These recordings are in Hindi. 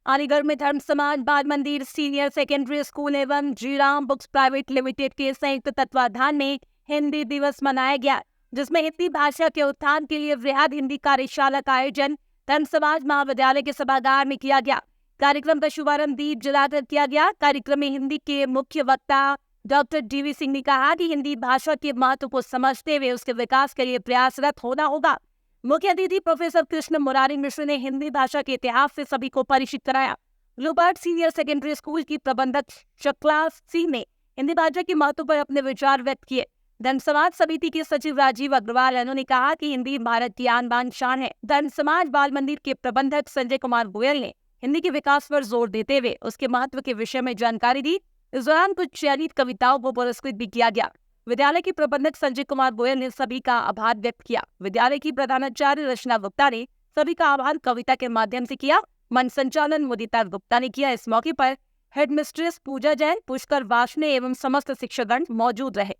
अलीगढ़ में धर्म समाज बाल मंदिर सीनियर सेकेंडरी स्कूल एवं जीराम बुक्स प्राइवेट लिमिटेड के संयुक्त तत्वाधान में हिंदी दिवस मनाया गया, जिसमें हिंदी भाषा के उत्थान के लिए वृहद हिंदी कार्यशाला का आयोजन धर्म समाज महाविद्यालय के सभागार में किया गया। कार्यक्रम का शुभारंभ दीप जलाकर किया गया। कार्यक्रम में हिंदी के मुख्य वक्ता डॉक्टर डीवी सिंह ने कहा कि हिंदी भाषा के महत्व को समझते हुए उसके विकास के लिए प्रयासरत होना होगा। मुख्य अतिथि प्रोफेसर कृष्ण मुरारी मिश्र ने हिंदी भाषा के इतिहास से सभी को परिचित कराया। ब्लूबर्ड सीनियर सेकेंडरी स्कूल की प्रबंधक शक्ला सिंह ने हिंदी भाषा के महत्व पर अपने विचार व्यक्त किए। धर्म समाज समिति के सचिव राजीव अग्रवाल उन्होंने कहा कि हिंदी भारत की आन बान शान है। धर्म समाज बाल मंदिर के प्रबंधक संजय कुमार गोयल ने हिंदी के विकास पर जोर देते हुए उसके महत्व के विषय में जानकारी दी। इस दौरान कुछ चयनित कविताओं को पुरस्कृत भी किया गया। विद्यालय के प्रबंधक संजय कुमार गोयल ने सभी का आभार व्यक्त किया। विद्यालय की प्रधानाचार्य रचना गुप्ता ने सभी का आभार कविता के माध्यम से किया। मंच संचालन मुदिता गुप्ता ने किया। इस मौके पर हेडमिस्ट्रेस पूजा जैन, पुष्कर वार्ष्णेय एवं समस्त शिक्षकगण मौजूद रहे।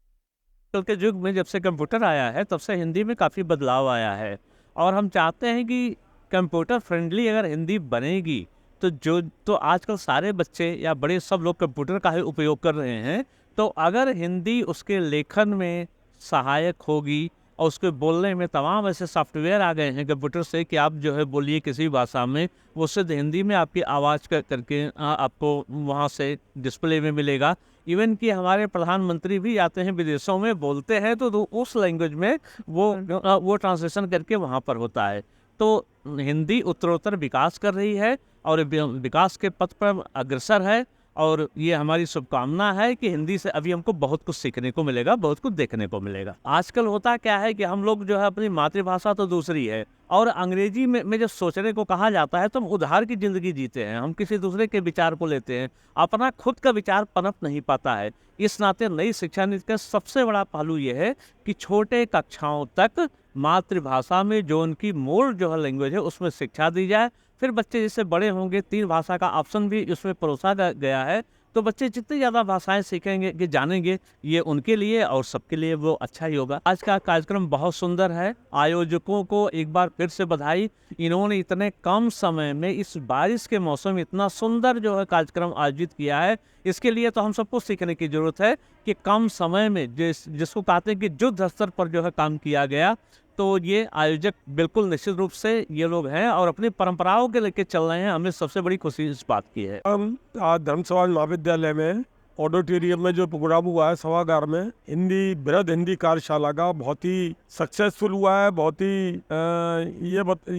कल के युग में जब से कंप्यूटर आया है तब से हिंदी में काफ़ी बदलाव आया है और हम चाहते हैं कि कंप्यूटर फ्रेंडली अगर हिंदी बनेगी तो आजकल सारे बच्चे या बड़े सब लोग कंप्यूटर का ही उपयोग कर रहे हैं। तो अगर हिंदी उसके लेखन में सहायक होगी और उसके बोलने में तमाम ऐसे सॉफ्टवेयर आ गए हैं कंप्यूटर से कि आप जो है बोलिए किसी भी भाषा में, वो सिर्फ हिंदी में आपकी आवाज़ करके आपको वहाँ से डिस्प्ले में मिलेगा। इवन कि हमारे प्रधानमंत्री भी आते हैं विदेशों में बोलते हैं तो उस लैंग्वेज में वो ट्रांसलेशन करके वहाँ पर होता है। तो हिंदी उत्तरोत्तर विकास कर रही है और विकास के पथ पर अग्रसर है और ये हमारी शुभकामना है कि हिंदी से अभी हमको बहुत कुछ सीखने को मिलेगा, बहुत कुछ देखने को मिलेगा। आजकल होता क्या है कि हम लोग जो है अपनी मातृभाषा तो दूसरी है और अंग्रेजी में जब सोचने को कहा जाता है तो हम उधार की ज़िंदगी जीते हैं, हम किसी दूसरे के विचार को लेते हैं, अपना खुद का विचार पनप नहीं पाता है। इस नाते नई शिक्षा नीति का सबसे बड़ा पहलू ये है कि छोटे कक्षाओं तक मातृभाषा में जो उनकी मूल जो है लैंग्वेज है उसमें शिक्षा दी जाए। फिर बच्चे जैसे बड़े होंगे 3 भाषा का ऑप्शन भी उसमें परोसा गया है, तो बच्चे जितनी ज़्यादा भाषाएं सीखेंगे कि जानेंगे ये उनके लिए और सबके लिए वो अच्छा ही होगा। आज का कार्यक्रम बहुत सुंदर है। आयोजकों को एक बार फिर से बधाई। इन्होंने इतने कम समय में इस बारिश के मौसम में इतना सुंदर जो है कार्यक्रम आयोजित किया है। इसके लिए तो हम सबको सीखने की ज़रूरत है कि कम समय में जिसको कहते हैं कि युद्ध स्तर पर जो है काम किया गया। तो ये आयोजक बिल्कुल निश्चित रूप से ये लोग हैं और अपनी परंपराओं के लेके चल रहे हैं। हमें सबसे बड़ी खुशी इस बात की है। हम आज धर्म समाज महाविद्यालय में ऑडिटोरियम में जो प्रोग्राम हुआ है सभागार में हिंदी वृहद हिंदी कार्यशाला का बहुत ही सक्सेसफुल हुआ है। बहुत ही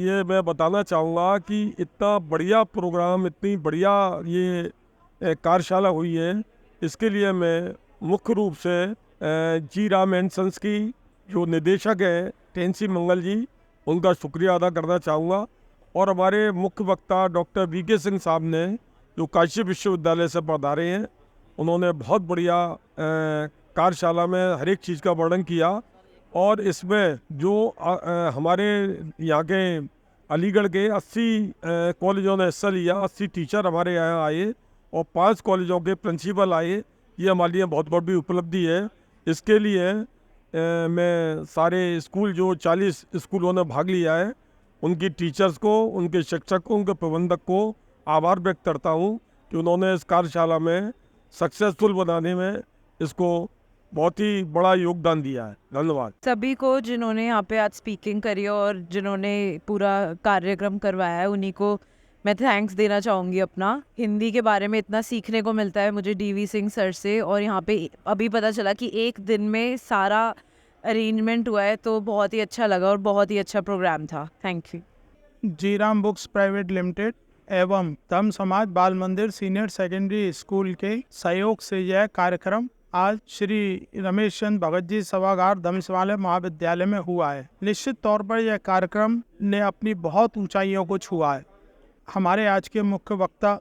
ये मैं बताना चाहूँगा कि इतना बढ़िया प्रोग्राम, इतनी बढ़िया ये कार्यशाला हुई है, इसके लिए मैं मुख्य रूप से जी राम एंड सन्स की जो निदेशक हैं टेंसी मंगल जी, उनका शुक्रिया अदा करना चाहूँगा। और हमारे मुख्य वक्ता डॉक्टर वीके सिंह साहब ने जो काशी विश्वविद्यालय से पधारे हैं, उन्होंने बहुत बढ़िया कार्यशाला में हर एक चीज़ का वर्णन किया। और इसमें जो हमारे यहाँ के अलीगढ़ के 80 कॉलेजों ने हिस्सा लिया, 80 टीचर हमारे यहाँ आए और 5 कॉलेजों के प्रिंसिपल आए। ये हमारे लिए बहुत बड़ी उपलब्धि है। इसके लिए मैं सारे स्कूल जो 40 स्कूलों ने भाग लिया है उनकी टीचर्स को, उनके शिक्षक को, उनके प्रबंधक को आभार व्यक्त करता हूँ कि उन्होंने इस कार्यशाला में सक्सेसफुल बनाने में इसको बहुत ही बड़ा योगदान दिया है। धन्यवाद सभी को जिन्होंने यहाँ पे आज स्पीकिंग करी और जिन्होंने पूरा कार्यक्रम करवाया है, उन्हीं को मैं थैंक्स देना चाहूँगी अपना। हिंदी के बारे में इतना सीखने को मिलता है मुझे डीवी सिंह सर से, और यहाँ पे अभी पता चला कि एक दिन में सारा अरेंजमेंट हुआ है, तो बहुत ही अच्छा लगा और बहुत ही अच्छा प्रोग्राम था। Thank you. जीराम बुक्स प्राइवेट लिमिटेड एवं धर्म समाज बाल मंदिर सीनियर सेकेंडरी स्कूल के सहयोग से यह कार्यक्रम आज श्री रमेश चंद्र भगत जी सभागार धर्म समाज महाविद्यालय में हुआ है। निश्चित तौर पर यह कार्यक्रम ने अपनी बहुत ऊंचाइयों को छुआ है। हमारे आज के मुख्य वक्ता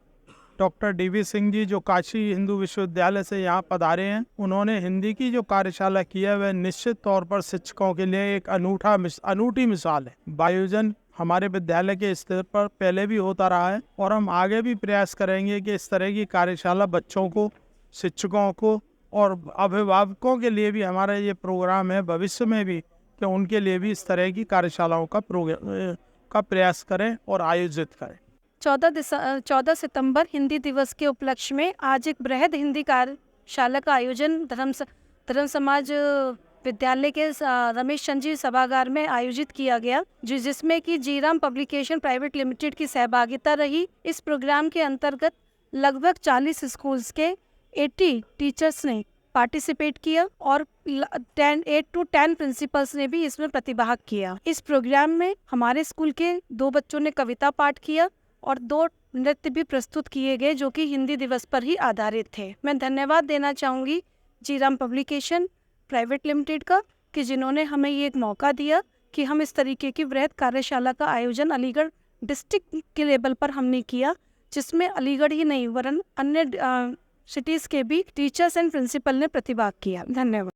डॉक्टर डीवी सिंह जी जो काशी हिंदू विश्वविद्यालय से यहाँ पधारे हैं, उन्होंने हिंदी की जो कार्यशाला की है वह निश्चित तौर पर शिक्षकों के लिए एक अनूठी मिसाल है। आयोजन हमारे विद्यालय के स्तर पर पहले भी होता रहा है और हम आगे भी प्रयास करेंगे कि इस तरह की कार्यशाला बच्चों को, शिक्षकों को और अभिभावकों के लिए भी हमारा ये प्रोग्राम है भविष्य में भी कि उनके लिए भी इस तरह की कार्यशालाओं का प्रयास करें और आयोजित करें। 14 सितंबर हिंदी दिवस के उपलक्ष्य में आज एक बृहद हिंदी कार्यशाला का आयोजन धर्म समाज विद्यालय के रमेश चंद जी सभागार में आयोजित किया गया, जिसमें कि जीराम पब्लिकेशन प्राइवेट लिमिटेड की सहभागिता रही। इस प्रोग्राम के अंतर्गत लगभग 40 स्कूल्स के 80 टीचर्स ने पार्टिसिपेट किया और 8 to 10 प्रिंसिपल्स ने भी इसमें प्रतिभाग किया। इस प्रोग्राम में हमारे स्कूल के 2 बच्चों ने कविता पाठ किया और 2 नृत्य भी प्रस्तुत किए गए जो कि हिंदी दिवस पर ही आधारित थे। मैं धन्यवाद देना चाहूँगी जीराम पब्लिकेशन प्राइवेट लिमिटेड का कि जिन्होंने हमें ये एक मौका दिया कि हम इस तरीके की वृहद कार्यशाला का आयोजन अलीगढ़ डिस्ट्रिक्ट के लेवल पर हमने किया, जिसमें अलीगढ़ ही नहीं वरन अन्य सिटीज़ के भी टीचर्स एंड प्रिंसिपल ने प्रतिभाग किया। धन्यवाद।